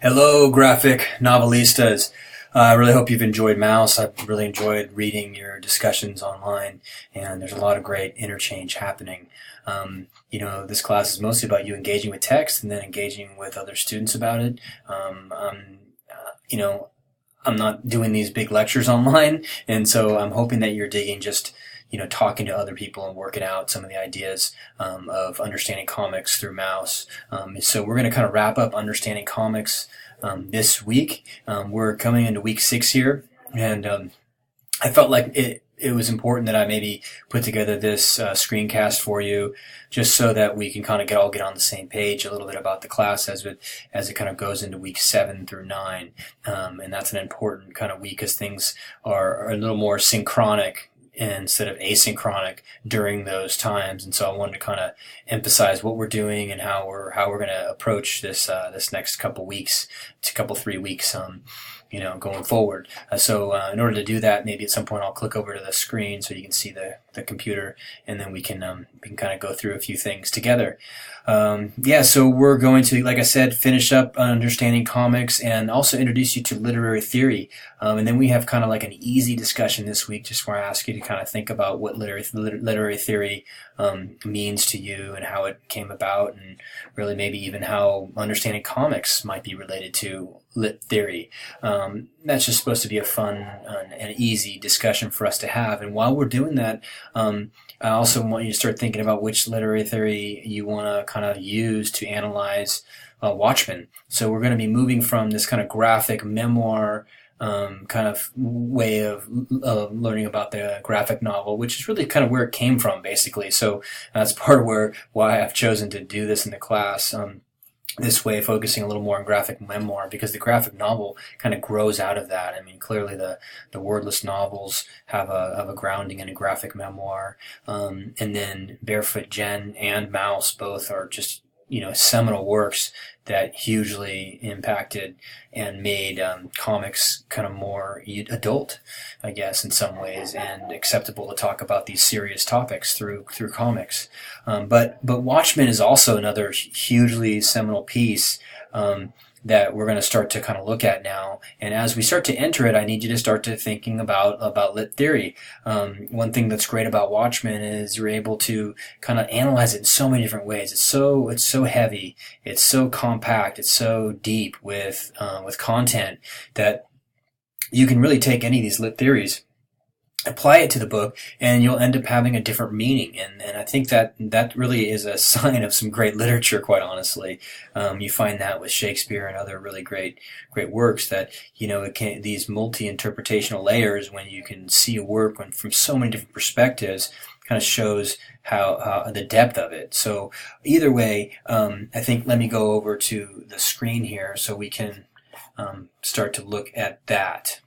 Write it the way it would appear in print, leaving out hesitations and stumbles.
Hello, graphic novelistas. I really hope you've enjoyed Mouse. I've really enjoyed reading your discussions online, and there's a lot of great interchange happening. This class is mostly about you engaging with text and then engaging with other students about it. You know, I'm not doing these big lectures online, and so I'm hoping that you're digging just talking to other people and working out some of the ideas of understanding comics through Mouse. So we're going to kind of wrap up understanding comics this week. We're coming into week 6 here, and I felt like it was important that I maybe put together this screencast for you, just so that we can kind of all get on the same page a little bit about the class as it kind of goes into week 7 through 9, and that's an important kind of week because things are a little more synchronic instead of asynchronic during those times. And so I wanted to kind of emphasize what we're doing and how we're going to approach this next couple weeks, to couple 3 weeks, going forward. So in order to do that, maybe at some point I'll click over to the screen so you can see the computer, and then we can kind of go through a few things together. So we're going to, like I said, finish up understanding comics and also introduce you to literary theory. And then we have kind of like an easy discussion this week, just where I ask you to kind of think about what literary theory means to you and how it came about, and really maybe even how understanding comics might be related to lit theory. That's just supposed to be a fun and easy discussion for us to have. And while we're doing that, I also want you to start thinking about which literary theory you want to kind of use to analyze Watchmen. So we're going to be moving from this kind of graphic memoir kind of way of learning about the graphic novel, which is really kind of where it came from, basically. So that's part of why I've chosen to do this in the class. This way, focusing a little more on graphic memoir, because the graphic novel kind of grows out of that. I mean, clearly the wordless novels have a grounding in a graphic memoir, and then Barefoot Gen and Mouse both are just seminal works that hugely impacted and made comics kind of more adult, I guess, in some ways, and acceptable to talk about these serious topics through comics. But Watchmen is also another hugely seminal piece that we're going to start to kind of look at now. And as we start to enter it, I need you to start to thinking about lit theory. One thing that's great about Watchmen is you're able to kind of analyze it in so many different ways. It's so heavy, it's so compact, it's so deep with content that you can really take any of these lit theories, apply it to the book, and you'll end up having a different meaning. And I think that really is a sign of some great literature, quite honestly. You find that with Shakespeare and other really great works, that these multi-interpretational layers, when you can see a work from so many different perspectives, kind of shows how the depth of it. So either way, I think, let me go over to the screen here so we can start to look at that.